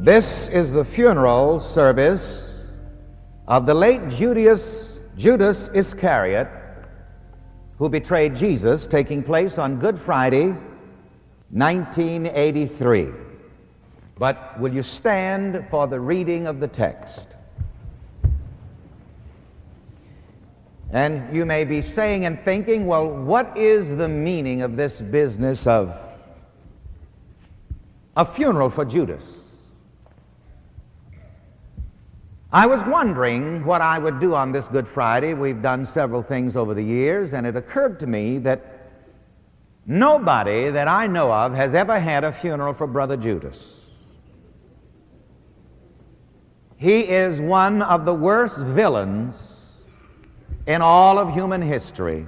This is the funeral service of the late Judas Iscariot, who betrayed Jesus, taking place on Good Friday, 1983. But will you stand for the reading of the text? And you may be saying and thinking, well, what is the meaning of this business of a funeral for Judas? I was wondering what I would do on this Good Friday. We've done several things over the years, and it occurred to me that nobody that I know of has ever had a funeral for Brother Judas. He is one of the worst villains in all of human history,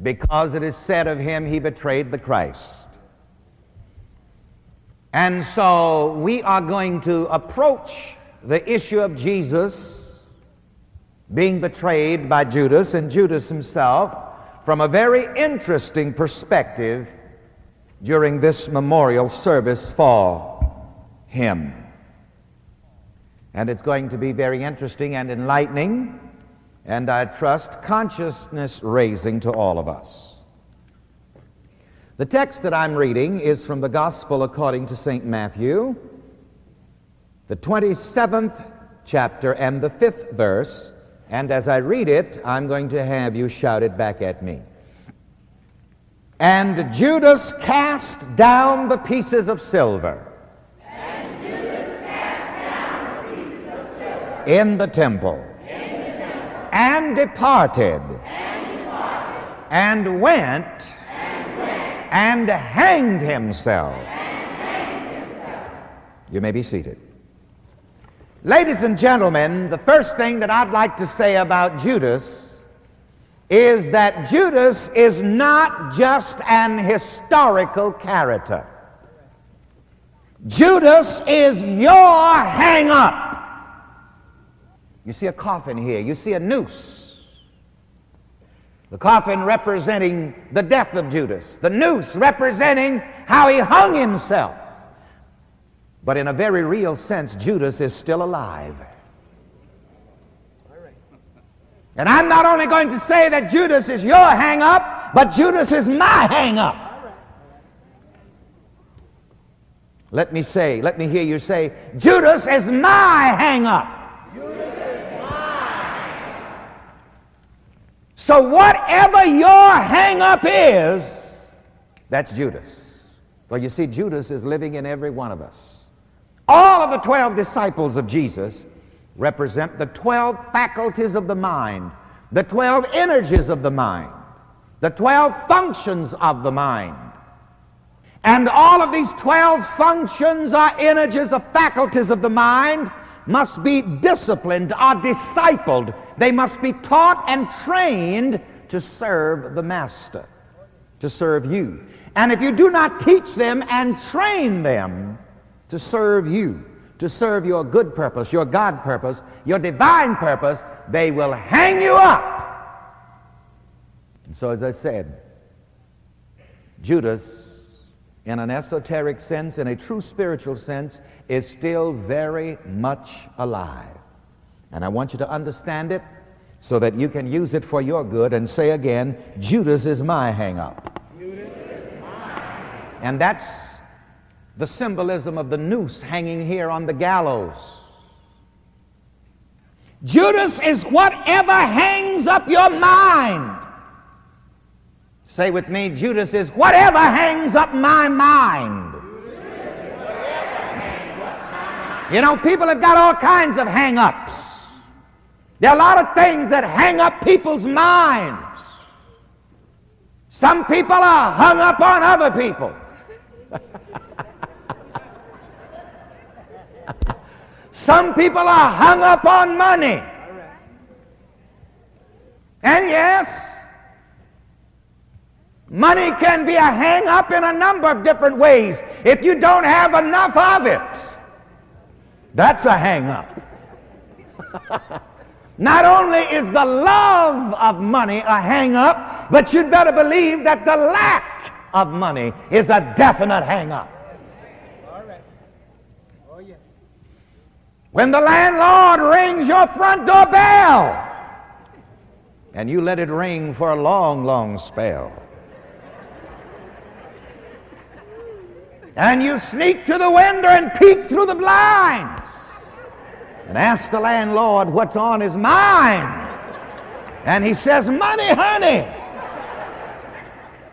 because it is said of him he betrayed the Christ. And so we are going to approach the issue of Jesus being betrayed by Judas and Judas himself from a very interesting perspective during this memorial service for him. And it's going to be very interesting and enlightening, and I trust consciousness-raising to all of us. The text that I'm reading is from the Gospel according to St. Matthew, the 27th chapter and the 5th verse, and as I read it, I'm going to have you shout it back at me. And Judas cast down the pieces of silver in the temple, and departed, and went, and hanged himself. You may be seated. Ladies and gentlemen, the first thing that I'd like to say about Judas is that Judas is not just an historical character. Judas is your hang-up. You see a coffin here. You see a noose. The coffin representing the death of Judas. The noose representing how he hung himself. But in a very real sense, Judas is still alive. And I'm not only going to say that Judas is your hang-up, but Judas is my hang-up. Let me hear you say, Judas is my hang-up. So whatever your hang-up is, that's Judas. Well, you see, Judas is living in every one of us. All of the 12 disciples of Jesus represent the 12 faculties of the mind, the 12 energies of the mind, the 12 functions of the mind. And all of these 12 functions or energies or faculties of the mind must be disciplined or discipled. They must be taught and trained to serve the Master, to serve you. And if you do not teach them and train them to serve you, to serve your good purpose, your God purpose, your divine purpose, they will hang you up. And so, as I said, Judas, in an esoteric sense, in a true spiritual sense, is still very much alive. And I want you to understand it so that you can use it for your good and say again, Judas is my hang-up. Judas is mine. And that's the symbolism of the noose hanging here on the gallows. Judas is whatever hangs up your mind. Say with me, Judas is whatever hangs up my mind. You know, people have got all kinds of hang-ups. There are a lot of things that hang up people's minds. Some people are hung up on other people. Some people are hung up on money. And yes, money can be a hang-up in a number of different ways. If you don't have enough of it, that's a hang-up. Not only is the love of money a hang-up, but you'd better believe that the lack of money is a definite hang-up. When the landlord rings your front door bell, and you let it ring for a long, long spell, and you sneak to the window and peek through the blinds and ask the landlord what's on his mind, and he says, "Money, honey."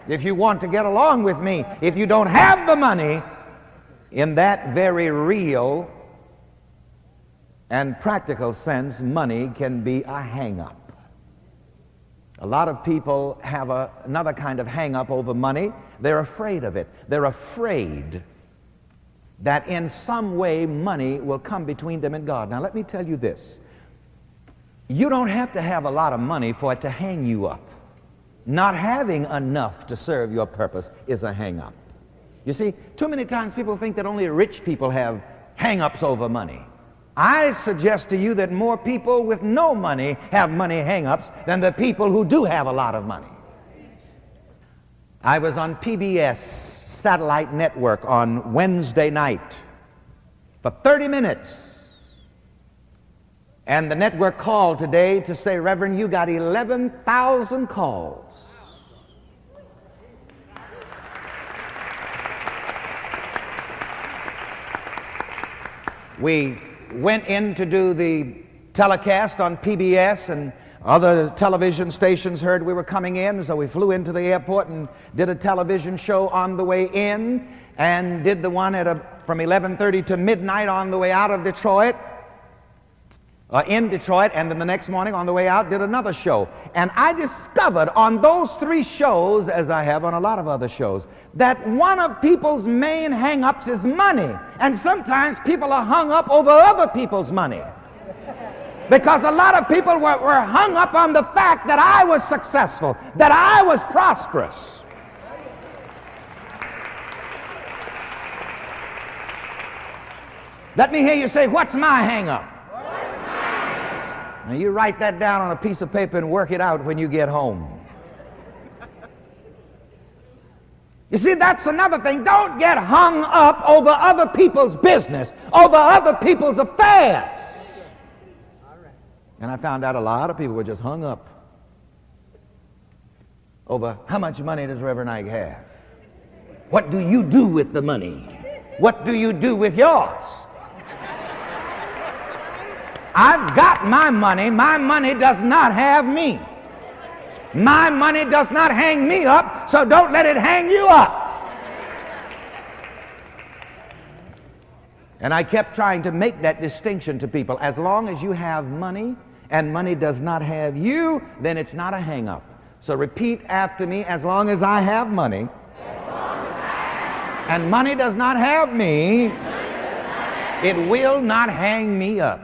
If you want to get along with me, if you don't have the money, in that very real and practical sense, money can be a hang-up. A lot of people have another kind of hang-up over money. They're afraid of it. They're afraid that in some way money will come between them and God. Now let me tell you this. You don't have to have a lot of money for it to hang you up. Not having enough to serve your purpose is a hang-up. You see, too many times people think that only rich people have hang-ups over money. I suggest to you that more people with no money have money hang-ups than the people who do have a lot of money. I was on PBS satellite network on Wednesday night for 30 minutes. And the network called today to say, "Reverend, you got 11,000 calls." We went in to do the telecast on PBS, and other television stations heard we were coming in, so we flew into the airport and did a television show on the way in, and did the one from 11:30 to midnight on the way out of Detroit, in Detroit, and then the next morning on the way out did another show. And I discovered on those 3 shows, as I have on a lot of other shows, that one of people's main hang-ups is money. And sometimes people are hung up over other people's money. Because a lot of people were hung up on the fact that I was successful, that I was prosperous. Let me hear you say, "What's my hang-up?" Now you write that down on a piece of paper and work it out when you get home. You see, that's another thing. Don't get hung up over other people's business, over other people's affairs. And I found out a lot of people were just hung up over how much money does Reverend Ike have? What do you do with the money? What do you do with yours? I've got my money. My money does not have me. My money does not hang me up, so don't let it hang you up. And I kept trying to make that distinction to people. As long as you have money and money does not have you, then it's not a hang-up. So repeat after me: as long as I have money and money does not have me, it will not hang me up.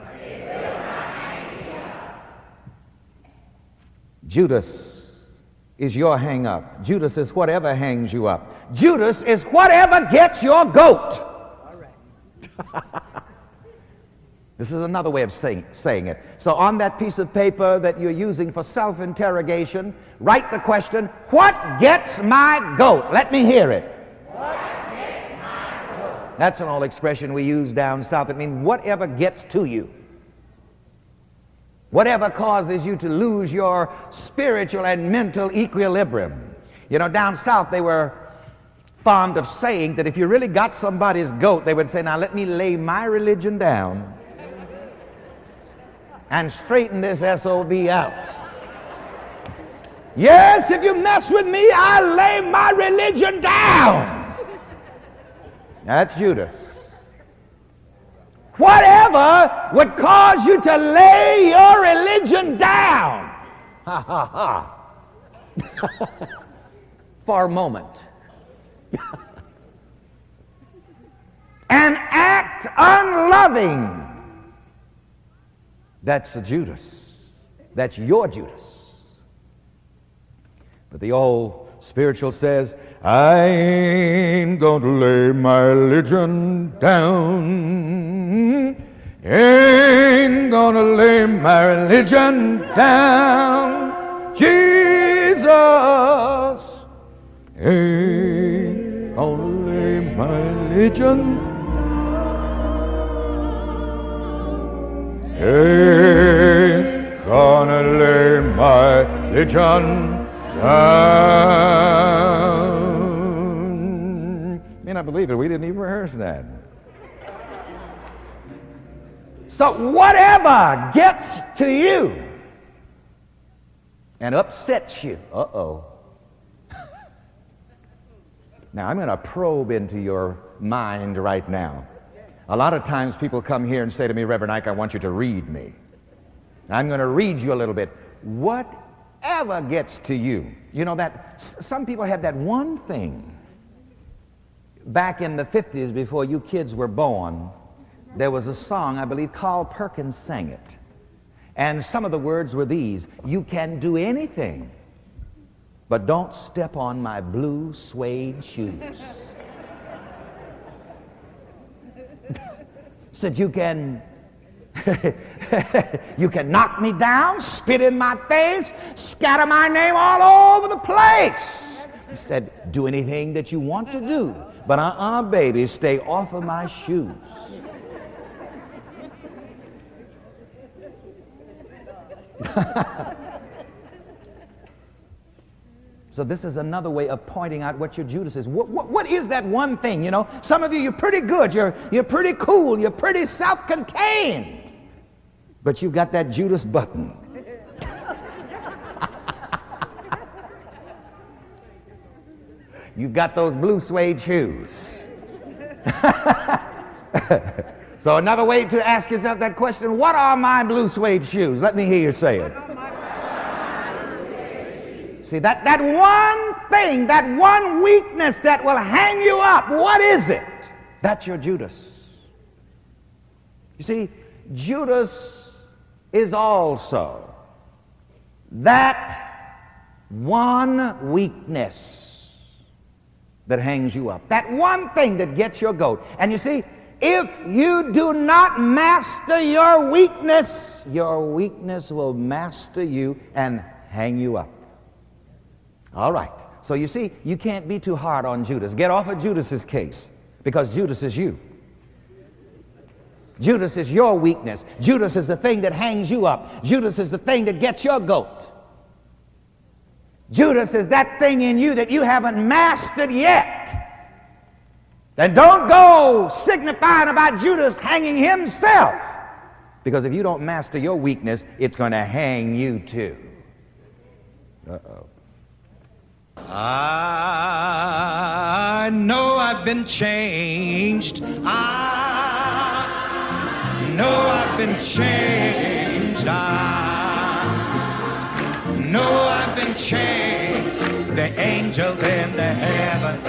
Judas is your hang-up. Judas is whatever hangs you up. Judas is whatever gets your goat. All right. This is another way of saying it. So on that piece of paper that you're using for self-interrogation, write the question, "What gets my goat?" Let me hear it. What gets my goat? That's an old expression we use down south. It means whatever gets to you. Whatever causes you to lose your spiritual and mental equilibrium. You know, down south they were fond of saying that if you really got somebody's goat, they would say, "Now let me lay my religion down and straighten this SOB out. Yes, if you mess with me, I'll lay my religion down." That's Judas. Whatever would cause you to lay your religion down, ha ha ha, for a moment, and act unloving, that's the Judas. That's your Judas. But the old spiritual says, "I ain't gonna lay my religion down. Ain't gonna lay my religion down. Jesus ain't gonna lay my religion Ain't gonna lay my religion down. May not believe it, we didn't even rehearse that. So whatever gets to you and upsets you, Now I'm going to probe into your mind right now. A lot of times people come here and say to me, Reverend Ike, I want you to read me. I'm going to read you a little bit. Whatever gets to you. You know that some people have that one thing. Back in the 50s, before you kids were born, there was a song, I believe Carl Perkins sang it. And some of the words were these: you can do anything, but don't step on my blue suede shoes. Said you can you can knock me down, spit in my face, scatter my name all over the place. He said, do anything that you want to do, but baby, stay off of my shoes. So this is another way of pointing out what your Judas is. What is that one thing, you know? Some of you, you're pretty good, you're pretty cool, you're pretty self-contained, but you've got that Judas button. You've got those blue suede shoes. So another way to ask yourself that question, what are my blue suede shoes? Let me hear you say it. See, that one thing, that one weakness that will hang you up, what is it? That's your Judas. You see, Judas is also that one weakness that hangs you up. That one thing that gets your goat. And you see, if you do not master your weakness will master you and hang you up. All right. So you see, you can't be too hard on Judas. Get off of Judas's case, because Judas is you. Judas is your weakness. Judas is the thing that hangs you up. Judas is the thing that gets your goat. Judas is that thing in you that you haven't mastered yet. Then don't go signifying about Judas hanging himself, because if you don't master your weakness, it's going to hang you too. I know I've been changed. I know I've been changed. I know I've been changed. The angels in the heaven